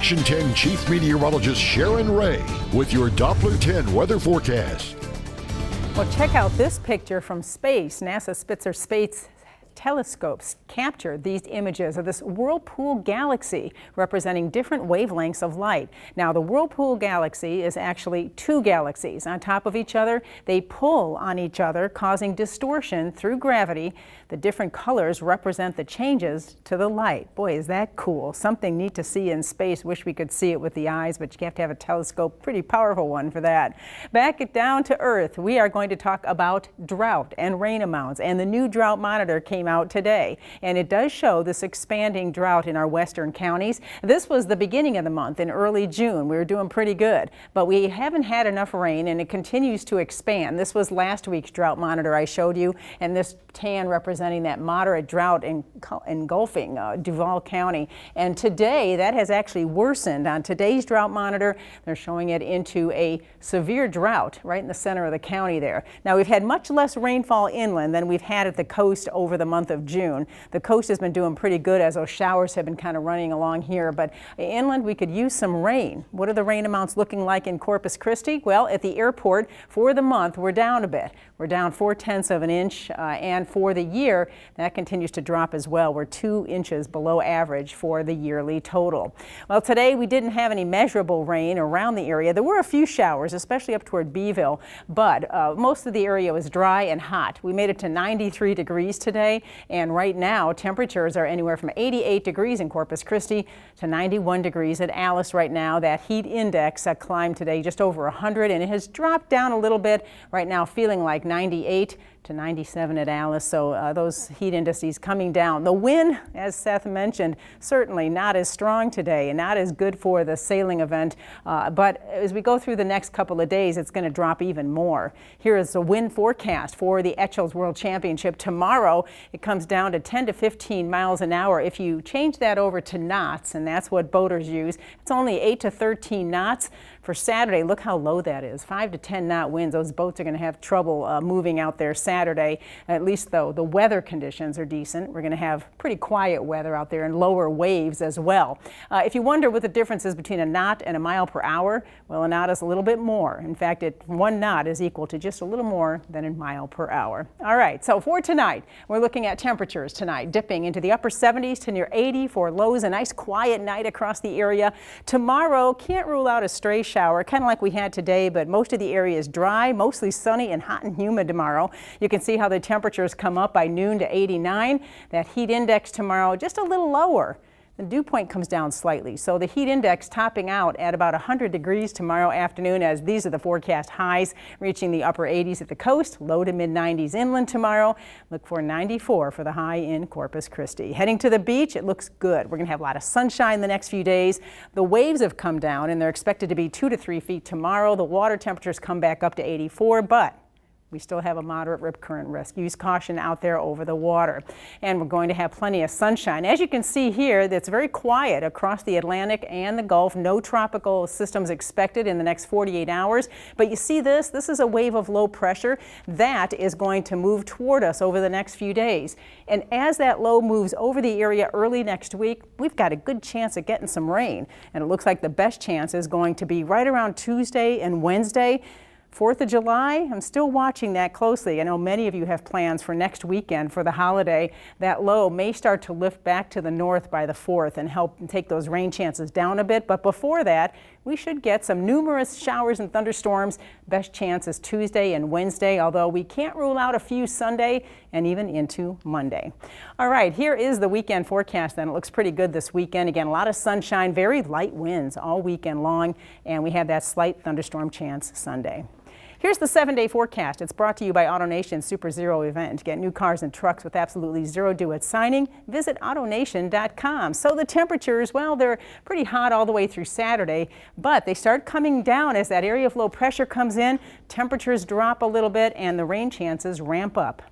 Action 10 Chief Meteorologist Sharon Ray with your Doppler 10 weather forecast. Well, check out this picture from space. NASA Spitzer Space telescopes captured these images of this Whirlpool galaxy representing different wavelengths of light. Now, the Whirlpool galaxy is actually two galaxies on top of each other. They pull on each other, causing distortion through gravity. The different colors represent the changes to the light. Boy, is that cool. Something neat to see in space. Wish we could see it with the eyes, but you have to have a telescope, pretty powerful one for that. Back it down to Earth, we are going to talk about drought and rain amounts, and the new drought monitor came out today, and it does show this expanding drought in our western counties. This was the beginning of the month in early June. We were doing pretty good, but we haven't had enough rain, and it continues to expand. This was last week's drought monitor I showed you, and this tan representing that moderate drought engulfing Duval County. And today that has actually worsened. On today's drought monitor, they're showing it into a severe drought right in the center of the county there. Now, we've had much less rainfall inland than we've had at the coast over the month of June. The coast has been doing pretty good as those showers have been kind of running along here, but inland we could use some rain. What are the rain amounts looking like in Corpus Christi? Well, at the airport for the month, we're down a bit. We're down 0.4 of an inch, and for the year, that continues to drop as well. We're 2 inches below average for the yearly total. Well, today we didn't have any measurable rain around the area. There were a few showers, especially up toward Beeville, but most of the area was dry and hot. We made it to 93 degrees today, and right now temperatures are anywhere from 88 degrees in Corpus Christi to 91 degrees at Alice right now. That heat index climbed today just over 100, and it has dropped down a little bit right now, feeling like 98 to 97 at Alice, so those heat indices coming down. The wind, as Seth mentioned, certainly not as strong today and not as good for the sailing event, but as we go through the next couple of days, it's going to drop even more. Here is the wind forecast for the Etchells World Championship. Tomorrow, it comes down to 10 to 15 miles an hour. If you change that over to knots, and that's what boaters use, it's only 8 to 13 knots. For Saturday, look how low that is, 5 to 10 knot winds. Those boats are going to have trouble moving out there Saturday. At least, though, the weather conditions are decent. We're going to have pretty quiet weather out there and lower waves as well. If you wonder what the difference is between a knot and a mile per hour, well, a knot is a little bit more. In fact, 1 knot is equal to just a little more than a mile per hour. All right, so for tonight, we're looking at temperatures tonight dipping into the upper 70s to near 80 for lows. A nice quiet night across the area. Tomorrow, can't rule out a stray shower, kind of like we had today, but most of the area is dry, mostly sunny and hot and humid tomorrow. You can see how the temperatures come up by noon to 89. That heat index tomorrow just a little lower. The dew point comes down slightly, so the heat index topping out at about 100 degrees tomorrow afternoon, as these are the forecast highs, reaching the upper 80s at the coast, low to mid 90s inland tomorrow. Look for 94 for the high in Corpus Christi. Heading to the beach, it looks good. We're going to have a lot of sunshine the next few days. The waves have come down, and they're expected to be 2 to 3 feet tomorrow. The water temperatures come back up to 84, but we still have a moderate rip current risk. Use caution out there over the water. And we're going to have plenty of sunshine. As you can see here, it's very quiet across the Atlantic and the Gulf. No tropical systems expected in the next 48 hours. But you see this? This is a wave of low pressure that is going to move toward us over the next few days. And as that low moves over the area early next week, we've got a good chance of getting some rain. And it looks like the best chance is going to be right around Tuesday and Wednesday. 4th of July, I'm still watching that closely. I know many of you have plans for next weekend for the holiday. That low may start to lift back to the north by the 4th and help take those rain chances down a bit. But before that, we should get some numerous showers and thunderstorms. Best chance is Tuesday and Wednesday, although we can't rule out a few Sunday and even into Monday. All right, here is the weekend forecast then. It looks pretty good this weekend. Again, a lot of sunshine, very light winds all weekend long, and we have that slight thunderstorm chance Sunday. Here's the 7-day forecast. It's brought to you by AutoNation Super Zero event. Get new cars and trucks with absolutely zero due at signing. Visit AutoNation.com. So the temperatures, well, they're pretty hot all the way through Saturday, but they start coming down as that area of low pressure comes in. Temperatures drop a little bit and the rain chances ramp up.